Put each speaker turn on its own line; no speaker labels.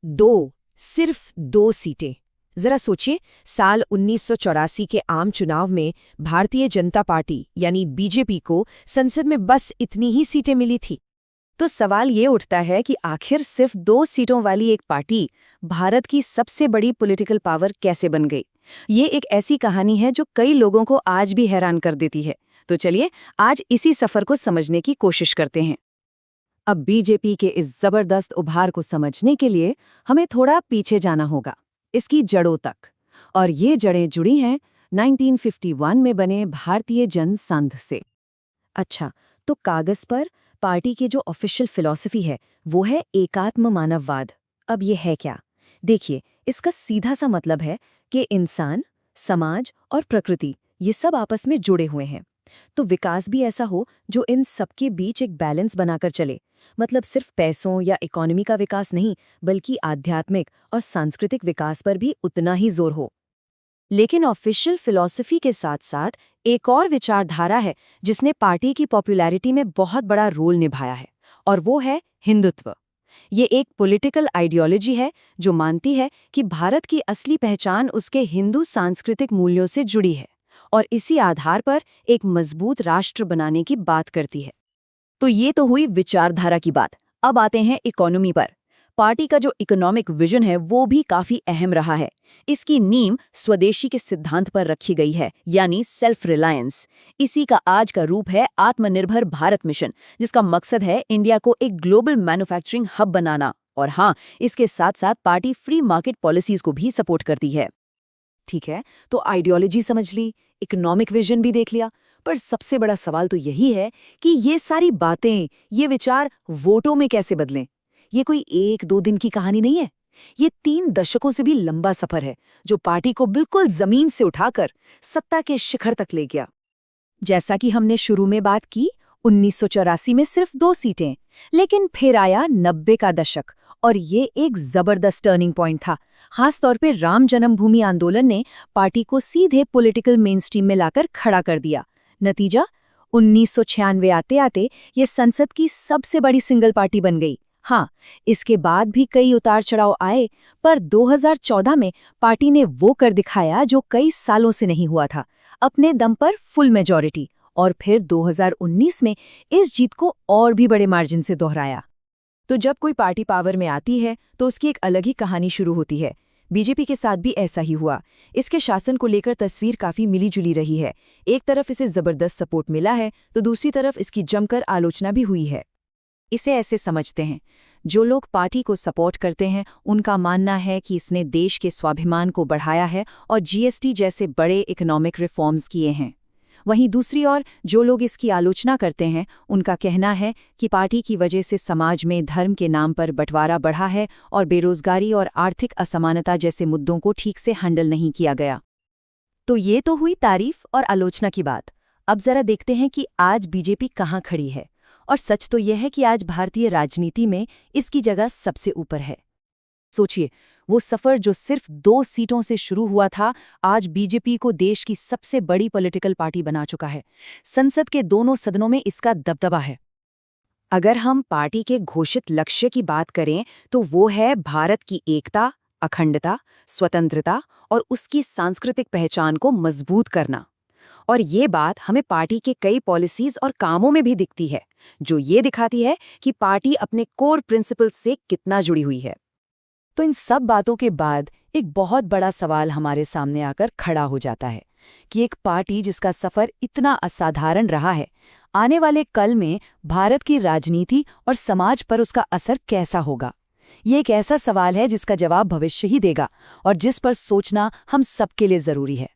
दो, सिर्फ 2 सीटें। जरा सोचिए, साल 1984 के आम चुनाव में भारतीय जनता पार्टी यानी बीजेपी को संसद में बस इतनी ही सीटें मिली थी। तो सवाल ये उठता है कि आखिर सिर्फ 2 सीटों वाली एक पार्टी भारत की सबसे बड़ी पॉलिटिकल पावर कैसे बन गई। ये एक ऐसी कहानी है जो कई लोगों को आज भी हैरान कर देती है। तो चलिए आज इसी सफर को समझने की कोशिश करते हैं। अब बीजेपी के इस जबरदस्त उभार को समझने के लिए हमें थोड़ा पीछे जाना होगा, इसकी जड़ों तक। और ये जड़ें जुड़ी हैं 1951 में बने भारतीय जन संघ से। अच्छा, तो कागज पर पार्टी की जो ऑफिशियल फिलॉसफी है वो है एकात्म मानववाद। अब ये है क्या? देखिए, इसका सीधा सा मतलब है कि इंसान, समाज और प्रकृति ये सब आपस में जुड़े हुए हैं। तो विकास भी ऐसा हो जो इन सबके बीच एक बैलेंस बनाकर चले। मतलब सिर्फ पैसों या इकोनॉमी का विकास नहीं, बल्कि आध्यात्मिक और सांस्कृतिक विकास पर भी उतना ही जोर हो। लेकिन ऑफिशियल फिलॉसफी के साथ साथ एक और विचारधारा है जिसने पार्टी की पॉपुलैरिटी में बहुत बड़ा रोल निभाया है, और वो है हिंदुत्व। ये एक पॉलिटिकल आइडियोलॉजी है जो मानती है कि भारत की असली पहचान उसके हिंदू सांस्कृतिक मूल्यों से जुड़ी है और इसी आधार पर एक मजबूत राष्ट्र बनाने की बात करती है। तो ये तो हुई विचारधारा की बात। अब आते हैं इकोनॉमी पर। पार्टी का जो इकोनॉमिक विजन है वो भी काफी अहम रहा है। इसकी नींव स्वदेशी के सिद्धांत पर रखी गई है, यानी सेल्फ रिलायंस। इसी का आज का रूप है आत्मनिर्भर भारत मिशन, जिसका मकसद है इंडिया को एक ग्लोबल मैन्युफैक्चरिंग हब बनाना। और हाँ, इसके साथ साथ पार्टी फ्री मार्केट पॉलिसीज को भी सपोर्ट करती है। ठीक है, तो आइडियोलॉजी समझ ली, इकोनॉमिक विजन भी देख लिया, पर सबसे बड़ा सवाल तो यही है कि ये सारी बातें, ये विचार वोटों में कैसे बदलें। ये कोई 1-2 दिन की कहानी नहीं है। ये 3 दशकों से भी लंबा सफर है जो पार्टी को बिल्कुल जमीन से उठाकर सत्ता के शिखर तक ले गया। जैसा कि हमने शुरू में बात की, 1984 में सिर्फ 2 सीटें, लेकिन फिर आया 90 का दशक और ये एक जबरदस्त टर्निंग पॉइंट था। खासतौर पे राम जन्मभूमि आंदोलन ने पार्टी को सीधे पॉलिटिकल मेनस्ट्रीम में लाकर खड़ा कर दिया। नतीजा, 1996 आते आते ये संसद की सबसे बड़ी सिंगल पार्टी बन गई। हाँ, इसके बाद भी कई उतार चढ़ाव आए, पर 2014 में पार्टी ने वो कर दिखाया जो कई सालों से नहीं हुआ था, अपने दम पर फुल मेजॉरिटी। और फिर 2019 में इस जीत को और भी बड़े मार्जिन से दोहराया। तो जब कोई पार्टी पावर में आती है तो उसकी एक अलग ही कहानी शुरू होती है। बीजेपी के साथ भी ऐसा ही हुआ। इसके शासन को लेकर तस्वीर काफी मिली-जुली रही है। एक तरफ इसे जबरदस्त सपोर्ट मिला है तो दूसरी तरफ इसकी जमकर आलोचना भी हुई है। इसे ऐसे समझते हैं, जो लोग पार्टी को सपोर्ट करते हैं उनका मानना है कि इसने देश के स्वाभिमान को बढ़ाया है और जीएसटी जैसे बड़े इकोनॉमिक रिफॉर्म्स किए हैं। वहीं दूसरी ओर जो लोग इसकी आलोचना करते हैं उनका कहना है कि पार्टी की वजह से समाज में धर्म के नाम पर बंटवारा बढ़ा है और बेरोजगारी और आर्थिक असमानता जैसे मुद्दों को ठीक से हैंडल नहीं किया गया। तो ये तो हुई तारीफ और आलोचना की बात। अब जरा देखते हैं कि आज बीजेपी कहाँ खड़ी है। और सच तो यह है कि आज भारतीय राजनीति में इसकी जगह सबसे ऊपर है। सोचिए, वो सफर जो सिर्फ 2 सीटों से शुरू हुआ था, आज बीजेपी को देश की सबसे बड़ी पॉलिटिकल पार्टी बना चुका है। संसद के दोनों सदनों में इसका दबदबा है। अगर हम पार्टी के घोषित लक्ष्य की बात करें तो वो है भारत की एकता, अखंडता, स्वतंत्रता और उसकी सांस्कृतिक पहचान को मजबूत करना। और ये बात हमें पार्टी के कई पॉलिसीज और कामों में भी दिखती है, जो ये दिखाती है कि पार्टी अपने कोर प्रिंसिपल से कितना जुड़ी हुई है। तो इन सब बातों के बाद एक बहुत बड़ा सवाल हमारे सामने आकर खड़ा हो जाता है कि एक पार्टी जिसका सफर इतना असाधारण रहा है, आने वाले कल में भारत की राजनीति और समाज पर उसका असर कैसा होगा। ये एक ऐसा सवाल है जिसका जवाब भविष्य ही देगा और जिस पर सोचना हम सबके लिए जरूरी है।